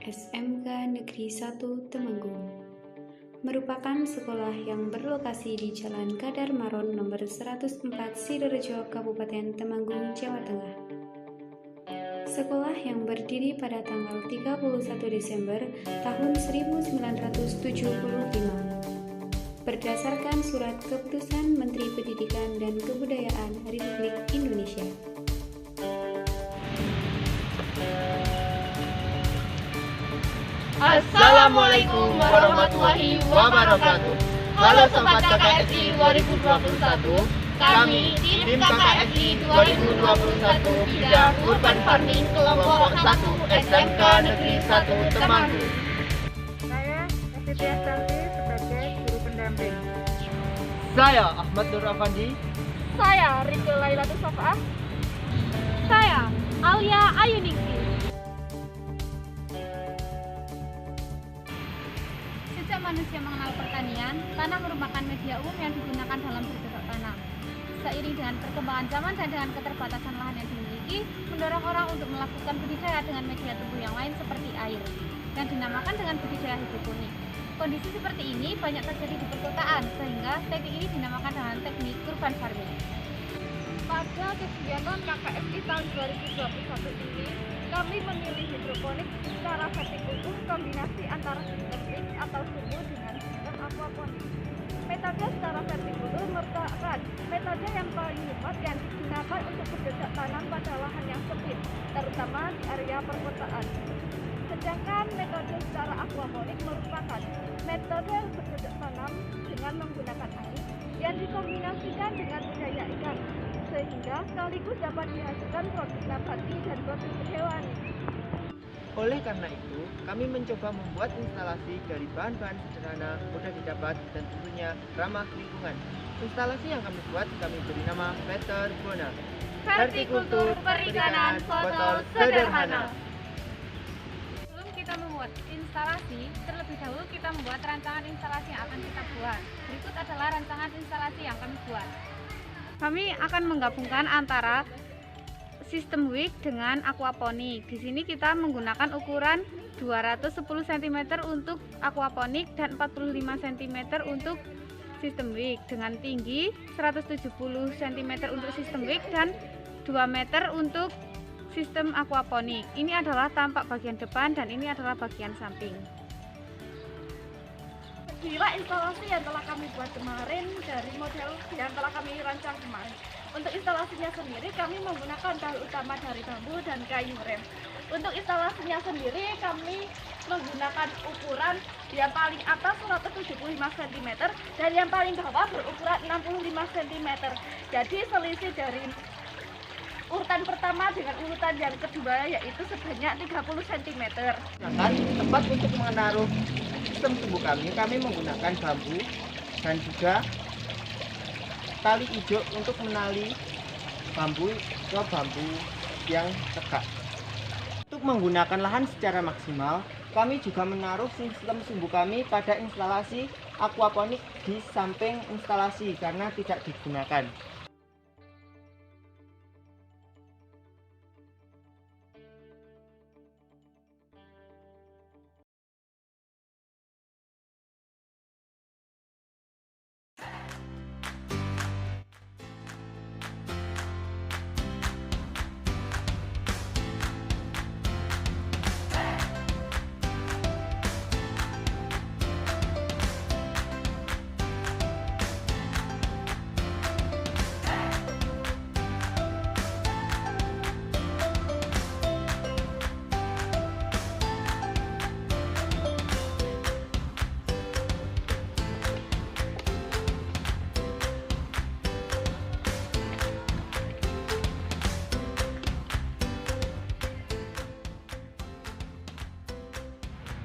SMK Negeri 1 Temanggung merupakan sekolah yang berlokasi di Jalan Kadar Maron nomor 104 Sidorejo, Kabupaten Temanggung, Jawa Tengah. Sekolah yang berdiri pada tanggal 31 Desember tahun 1975 berdasarkan Surat Keputusan Menteri Pendidikan dan Kebudayaan Republik Indonesia. Assalamualaikum warahmatullahi wabarakatuh. Halo Sobat KKSI 2021. Kami tim KKSI 2021 bidang Urban Farming kelompok 1 SMK Negeri 1 Temanggung. Saya Siti Astanti sebagai guru pendamping. Saya Ahmad Nur Afandi. Saya Rike Lailatul Safa'ah. Saya Alia Ayuningsi. Sejak manusia mengenal pertanian, tanah merupakan media umum yang digunakan dalam bercocok tanam. Seiring dengan perkembangan zaman dan dengan keterbatasan lahan yang dimiliki, mendorong orang untuk melakukan budidaya dengan media tumbuh yang lain seperti air, yang dinamakan dengan budidaya hidroponik. Kondisi seperti ini banyak terjadi di perkotaan, sehingga teknik ini dinamakan dengan teknik urban farming. Pada kegiatan KKSI tahun 2021 ini, kami memilih hidroponik secara vertikultur kombinasi antara sistem mix atau sumbu dengan sistem aquaponik. Metode secara vertikultur merupakan metode yang paling cepat yang digunakan untuk bercocok tanam pada lahan yang sempit, terutama di area perkotaan. Sedangkan metode secara aquaponik merupakan metode bercocok tanam dengan menggunakan air yang dikombinasikan dengan budidaya ikan, sehingga sekaligus dapat dihasilkan produk nabati dan produk hewani. Oleh karena itu, kami mencoba membuat instalasi dari bahan-bahan sederhana, mudah didapat, dan tentunya ramah lingkungan. Instalasi yang kami buat kami beri nama Peter Bona. Vertikultur perikanan botol sederhana. Sebelum kita membuat instalasi, terlebih dahulu kita membuat rancangan instalasi yang akan kita buat. Berikut adalah rancangan instalasi yang kami buat. Kami akan menggabungkan antara sistem wick dengan aquaponik. Di sini kita menggunakan ukuran 210 cm untuk aquaponik dan 45 cm untuk sistem wick, dengan tinggi 170 cm untuk sistem wick dan 2 meter untuk sistem aquaponik. Ini adalah tampak bagian depan dan ini adalah bagian samping. Inilah instalasi yang telah kami buat kemarin dari model yang telah kami rancang kemarin. Untuk instalasinya sendiri kami menggunakan bahan utama dari bambu dan kayu rem. Untuk instalasinya sendiri kami menggunakan ukuran yang paling atas 175 cm dan yang paling bawah berukuran 65 cm. Jadi selisih dari urutan pertama dengan urutan yang kedua yaitu sebanyak 30 cm. Sedangkan tempat untuk menaruh sistem sumbu kami menggunakan bambu dan juga tali ijo untuk menali bambu ke bambu yang tegak. Untuk menggunakan lahan secara maksimal, kami juga menaruh sistem sumbu kami pada instalasi aquaponik di samping instalasi karena tidak digunakan.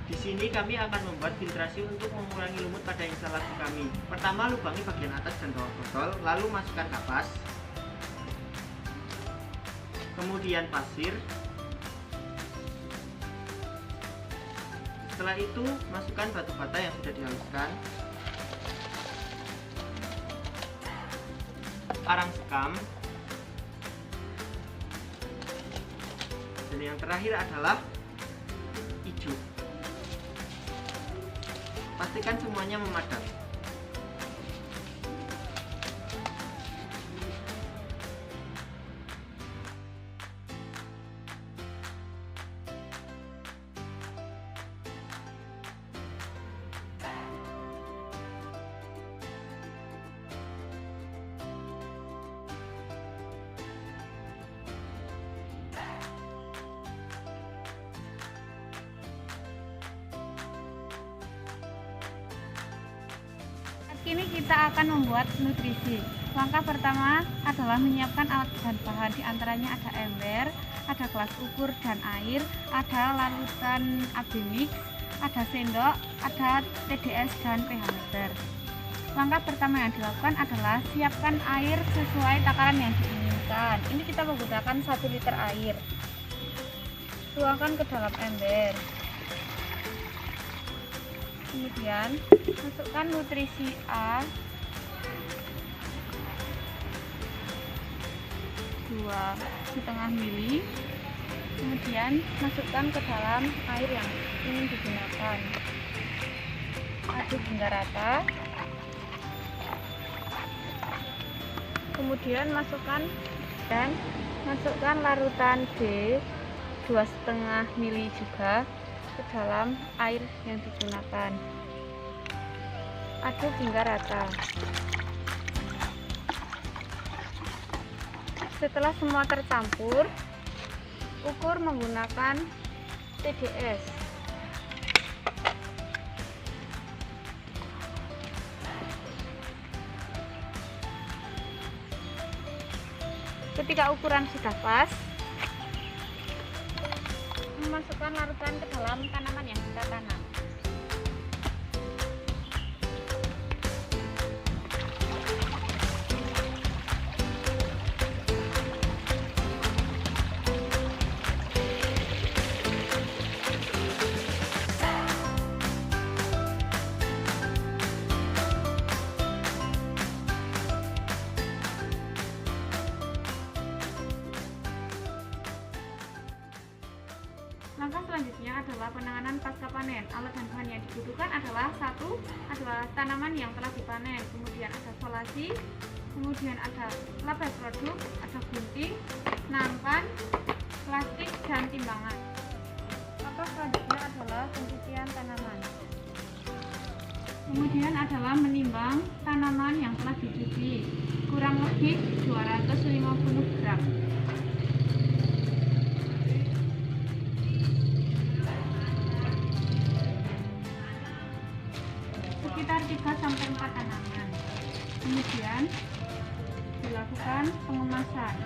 Di sini kami akan membuat filtrasi untuk mengurangi lumut pada instalasi kami. Pertama, lubangi bagian atas dan bawah botol, lalu masukkan kapas, kemudian pasir. Setelah itu, masukkan batu bata yang sudah dihaluskan, arang sekam, Dan yang terakhir adalah hijau. Pastikan semuanya memadat. Kini kita akan membuat nutrisi. Langkah pertama adalah menyiapkan alat dan bahan, diantaranya ada ember, ada gelas ukur dan air, ada larutan AB mix, ada sendok, ada TDS dan pH meter. Langkah pertama yang dilakukan adalah siapkan air sesuai takaran yang diinginkan. Ini kita menggunakan 1 liter air. Tuangkan ke dalam ember. Kemudian masukkan nutrisi A 2,5 mili. Kemudian masukkan ke dalam air yang ingin digunakan. Aduk hingga rata. Kemudian masukkan larutan B 2,5 mili juga ke dalam air yang digunakan. Aduk hingga rata. Setelah semua tercampur, ukur menggunakan TDS. Ketika ukuran sudah pas, memasukkan larutan ke dalam tanaman yang kita tanam. Langkah selanjutnya adalah penanganan pasca panen. Alat dan bahan yang dibutuhkan adalah adalah tanaman yang telah dipanen, kemudian ada solasi, kemudian ada label produk, ada gunting, nampan, plastik, dan timbangan. Langkah selanjutnya adalah pencucian tanaman. Kemudian adalah menimbang tanaman yang telah dicuci, kurang lebih 250 gram. Sekitar 3-4 tanaman. Kemudian dilakukan pengemasan.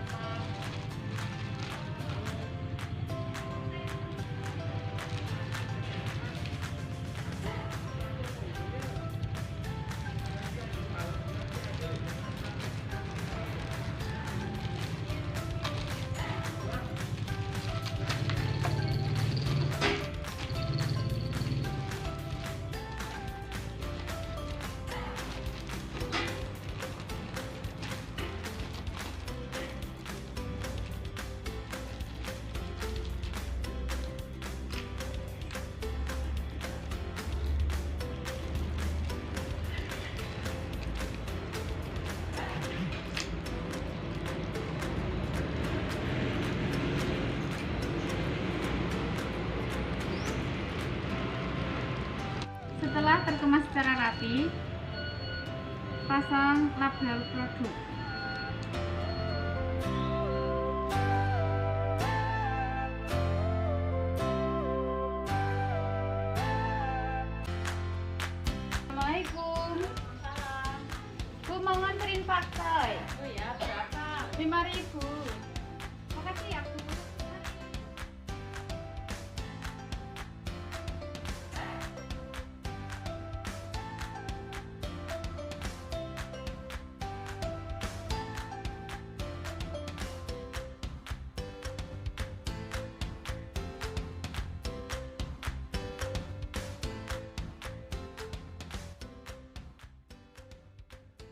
Setelah terkemas secara rapi, pasang label produk. Assalamualaikum. Bu, mau nganterin partai. Oh ya, berapa? 5.000.